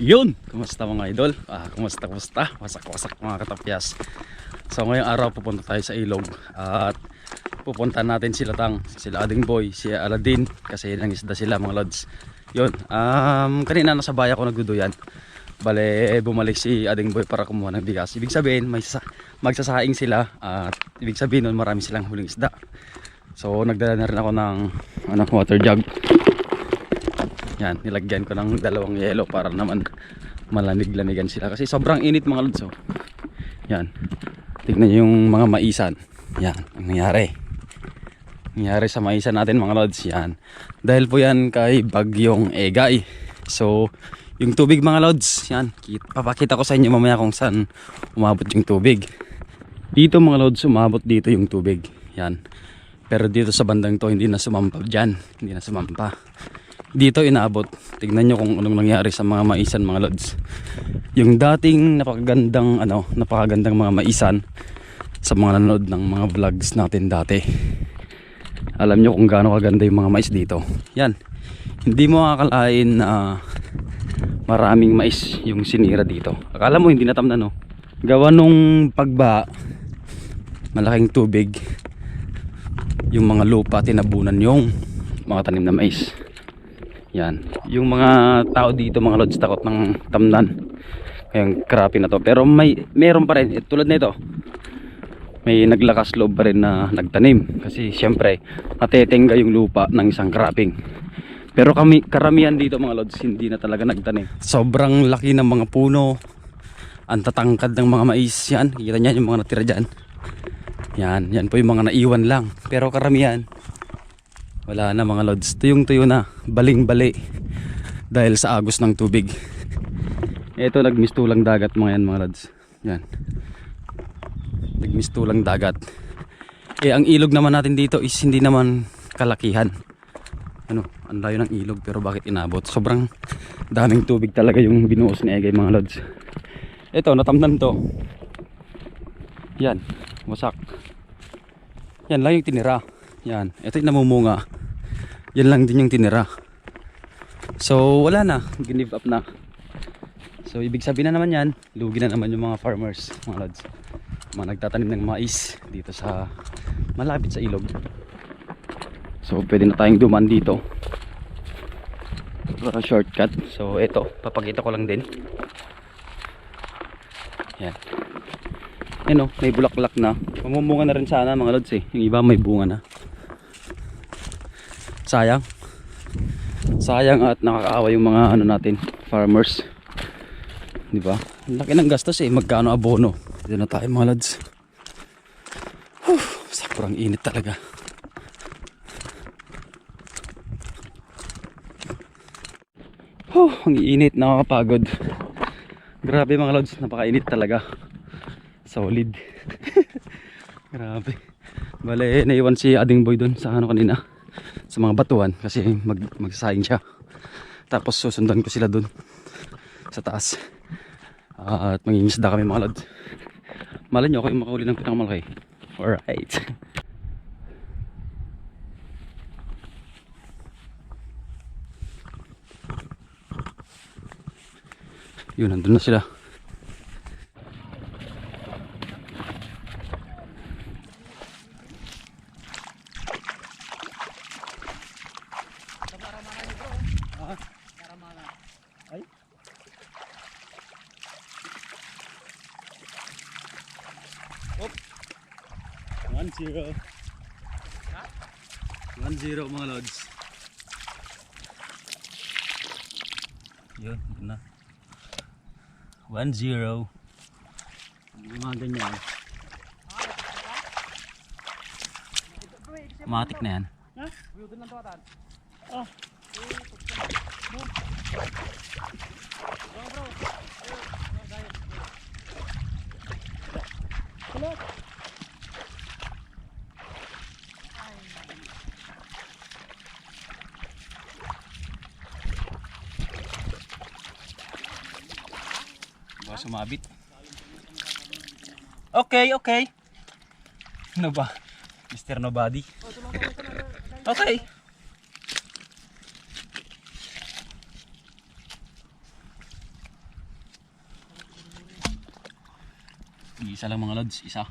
Yun! Kumusta mga idol? Kumusta? Wasak mga katapyas. So ngayong araw pupunta tayo sa ilog at pupunta natin sila sila Ading Boy, si Aladin kasi ilang isda sila mga lods. Yun, kanina nasa bayan ko nagduduyan. Bale, bumalik si Ading Boy para kumuha ng bigas. Ibig sabihin, magsasaing sila at ibig sabihin nun marami silang huling isda. So nagdala na rin ako ng water jug. Yan, nilagyan ko ng dalawang yelo para naman malamig-lamigan sila kasi sobrang init mga lods. So, yan, tignan nyo yung mga maisan. Yan, ang nangyari sa maisan natin mga lods. Yan, dahil po yan kay Bagyong Egay. So yung tubig mga lods, yan, papakita ko sa inyo mamaya kung saan umabot yung tubig. Dito mga lods, umabot dito yung tubig. Yan, pero dito sa bandang to hindi na sumampa dyan. Hindi na sumampa. Dito inaabot. Tignan nyo kung anong nangyari sa mga maisan mga lods. Yung dating napakagandang mga maisan sa mga nanood ng mga vlogs natin dati. Alam nyo kung gaano kaganda yung mga mais dito. Yan, hindi mo akalain na maraming mais yung sinira dito. Akala mo hindi natamnan, no? Gawa nung pagbaha, malaking tubig, yung mga lupa tinabunan yung mga tanim na mais. Yan, yung mga tao dito mga lods takot ng tamnan kayang crappie na to, pero meron pa rin tulad nito, may naglakas loob pa rin na nagtanim kasi syempre natetengga yung lupa ng isang cropping. Pero karamihan dito mga lods hindi na talaga nagtanim. Sobrang laki ng mga puno, ang tatangkad ng mga mais. Yan, kita nyo yung mga natira dyan. Yan po yung mga naiwan lang, pero karamihan wala na mga lods. Tuyong-tuyo na, baling-bali dahil sa agos ng tubig. Ito, nagmistulang dagat mga yan mga lods. Yan, nagmistulang dagat. Ang ilog naman natin dito is hindi naman kalakihan. Ang layo ng ilog pero bakit inabot? Sobrang daming tubig talaga yung binuhos ni Egay mga lods. Ito, natamnan to. Yan, wasak. Yan lang yung tinira. Yan, ito yung namumunga. Yan lang din yung tinira. So wala na, give up na. So ibig sabihin na naman yan, lugi na naman yung mga farmers mga lods, mga nagtatanim ng mais dito sa malapit sa ilog. So pwede na tayong dumaan dito para shortcut. So ito, papakita ko lang din. Yan, may bulaklak na. Mamumunga na rin sana mga lods eh. Yung iba may bunga na. Sayang at nakakaawa yung mga natin farmers, di ba? Ang laki ng gastos eh, magkano abono. Dito na tayo mga lods. Sobrang init talaga. Ang init, nakakapagod. Grabe mga lods, napakainit talaga. Solid. Grabe. Bale, naiwan si Ading Boy dun sa kanina, sa mga batuan kasi magsasayang siya. Tapos susundan ko sila dun sa taas at mangingisda kami mga lods. Malay nyo ako yung makahuli ng pinakamalaki. Alright. Yun, nandun na sila. Op. 1-0. 1-0 mga lods. Yun, yun na. 1-0. Mga ganyan. Matik na yan. Oh. Baka sumabit. Okay. Ano ba? Mr. Nobody. Okay. Isa lang mga lods, isa.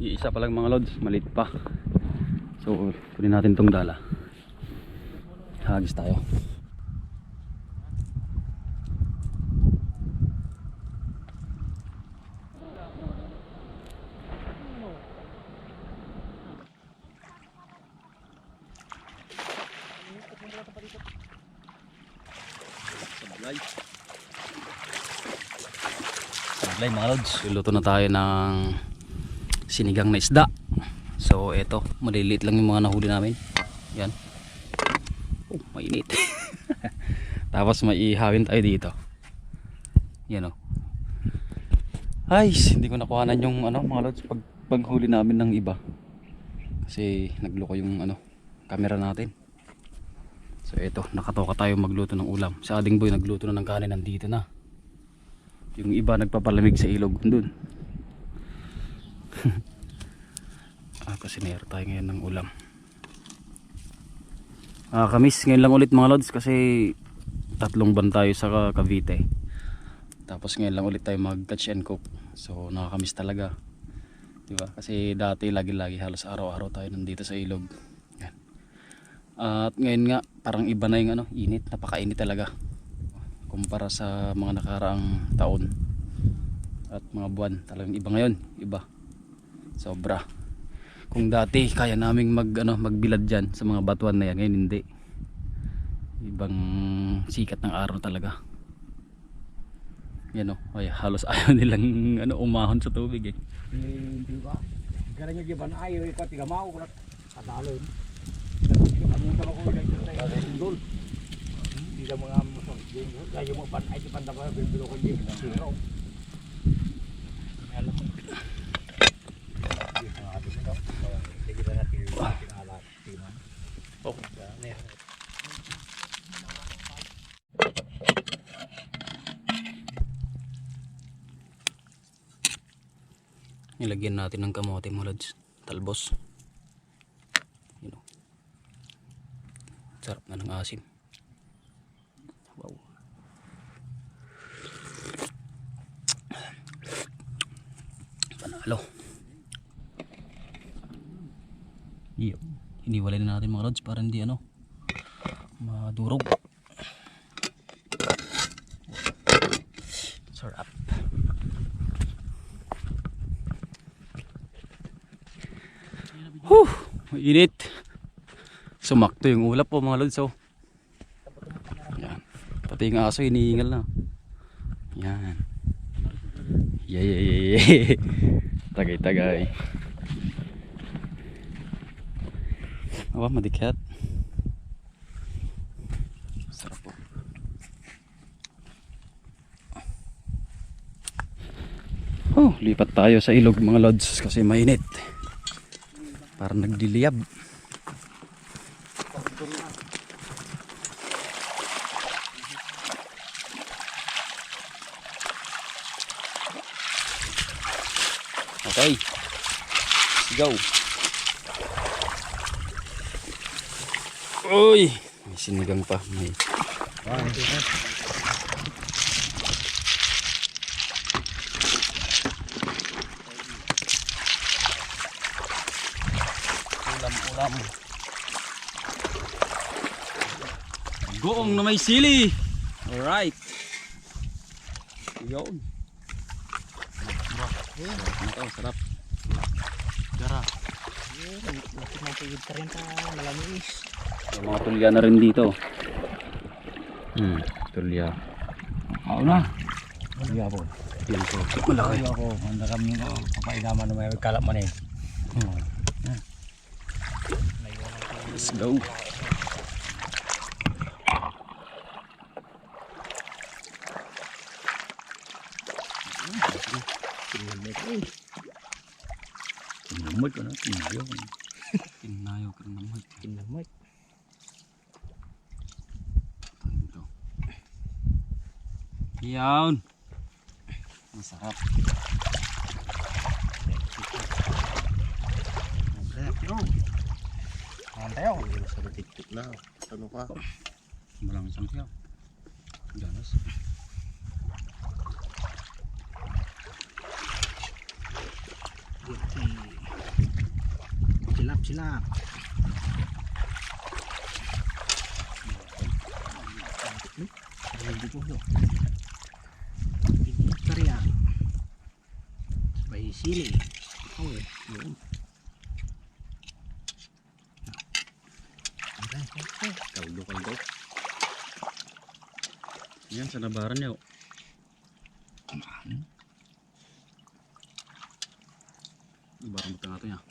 Isa pa lang mga lods, maliit pa. So kunin natin tong dala. Hagis tayo. Sablay mga lods, luto na tayo ng sinigang na isda. So eto, maliliit lang yung mga nahuli namin. Yan. Oh, mainit. Tapos may ihawin tayo dito. Yan o. Ay, hindi ko nakuhanan yung mga lods paghuli namin ng iba. Kasi nagloko yung camera natin. So eto, nakatoka tayo magluto ng ulam. Si Ading Boy nagluto na ng kanin, nandito na. Yung iba nagpapalamig sa ilog dun. Kasi meron tayo ngayon ng ulam. Kamis ngayon lang ulit mga lods kasi 3 ban tayo sa Cavite. Tapos ngayon lang ulit tayo mag catch and cook. So nakakamiss talaga, diba? Kasi dati lagi halos araw-araw tayo nandito sa ilog. Yan. At ngayon nga parang iba na yung init, napakainit talaga kumpara sa mga nakaraang taon at mga buwan. Talagang iba ngayon, iba sobra. Kung dati kaya naming magbilad dyan sa mga batuan na yan, ngayon hindi. Ibang sikat ng araw talaga. Yan ay halos ayaw nilang umahon sa tubig eh. Hindi ba? Karanya giban ayaw ko tiga mau ko kadalon. Kamutan ako dito sindol. Hindi na mga musong dito. Kaya mo pan ay pan dapat bibilo ko dito. Alam mo. Nilagyan natin ng kamote mga lods, talbos. Sarap na ng asim. Wow. Panalo. Yep. Hiniwalay na natin mga lods para hindi madurog. Sarap. Mainit. Sumakto yung ulap po mga lods. Yan. Pati yung aso hinihingal na. Yan. Yay. Tagay. Aba, madikat. Sarap po. Lipat tayo sa ilog mga lods kasi mainit. Parang nagdiliyab. Okay. Let's go. Uy, may sinigang pa. May ulam. Goong na may sili. Alright. Yun. Sarap. Gara. Matugid ka rin pa malamis. Mga tulya na rin dito. Tulya. Oo na. Tulya po. Yan po. Malaki. Tulya po. Handa kami papaidaman na may kalap man eh. Let's go. Kinamot ko na. Kinayo. Kinayo ka naman. Yan. Masarap. Tayo. Masarap tiktik na. Ano pa? Malang isang siya. Ganas. Silap. Hindi ko yun. Hindi karya. May sili. Oh, yun. Kaldo. Yan, sa nabaran niya. Nabaran mo nga ito niya.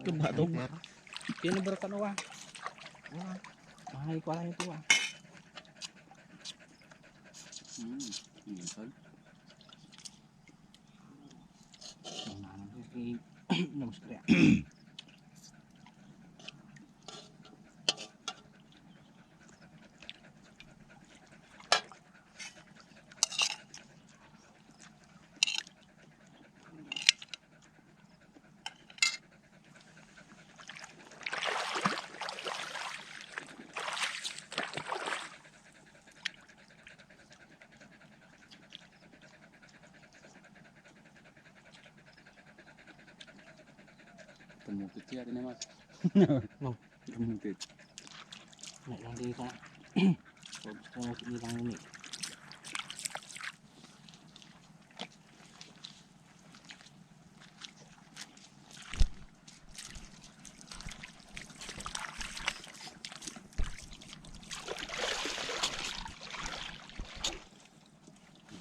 Kebatog. Kaya na berkan wah. Wah. Mahal ko lang ito wah. Minsan. Namus kaya. Tumutut siya din naman. No. Tumutut. Lang di ko. Gusto mo ilang ini.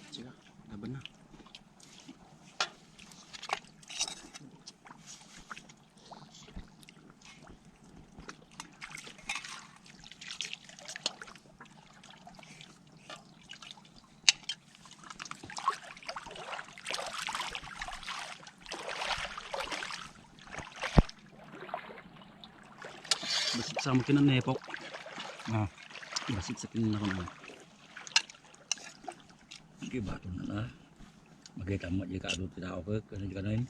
Sige, laban na. Basit sa mo kinanepok. Basit sa kinan ako naman. Cái bà tuần nữa mà cái tầm gì cả đôi tao cái này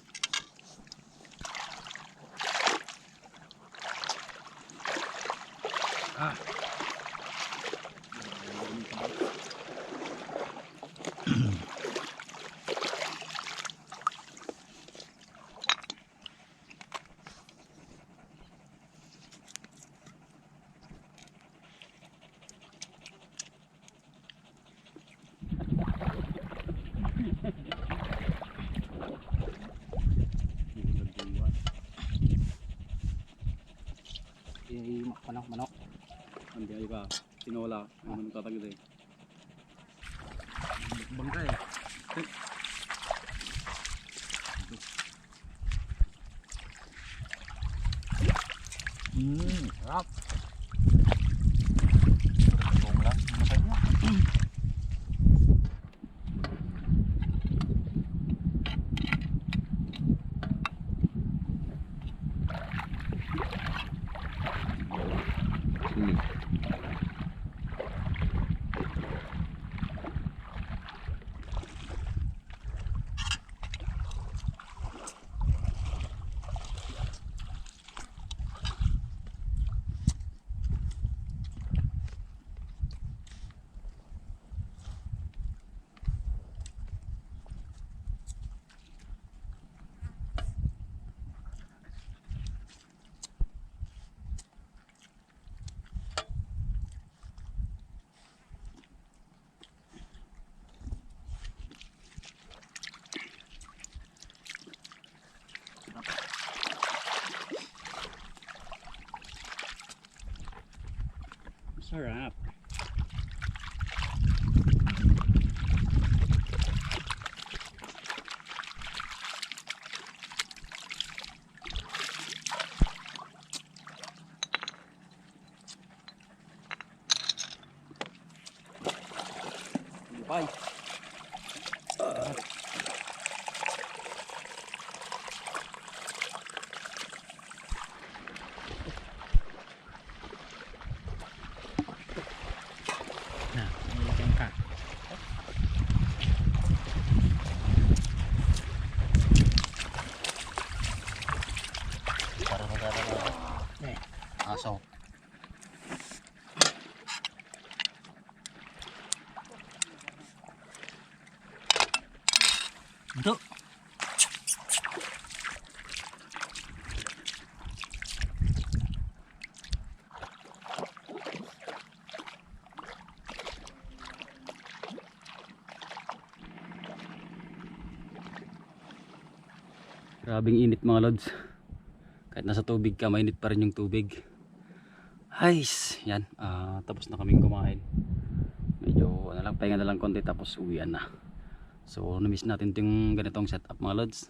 thì manok Hindi ay ka. Tinola. Ano tatagid eh. bangkai rap Tung lang. Masaya. Sarap. Bye. Para magkakaroon Eh, aso. Ito. Grabing init mga lods. Kahit nasa tubig ka, mainit pa rin yung tubig. Hays, yan. Tapos na kaming kumain. Medyo ano lang, pahinga na lang konti tapos uwian na. So na-miss natin yung ganitong setup mga lods.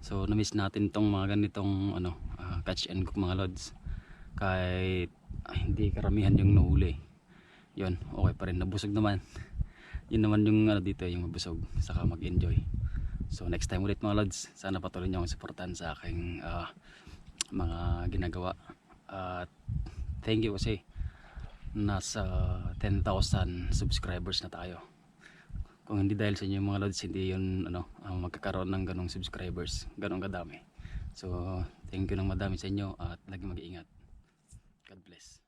So na-miss natin tong mga ganitong ano, catch and cook mga lods. Kahit hindi karamihan yung nahuli. Yun, okay pa rin, nabusog naman. Yun naman yung ano dito, yung mabusog, saka mag-enjoy. So next time ulit mga lods, sana patuloy niyo akong suportahan sa aking mga ginagawa. At thank you kasi nasa 10,000 subscribers na tayo. Kung hindi dahil sa inyo mga lods, hindi yun ano, magkakaroon ng ganong subscribers, ganong kadami. So thank you ng madami sa inyo at lagi mag-iingat. God bless.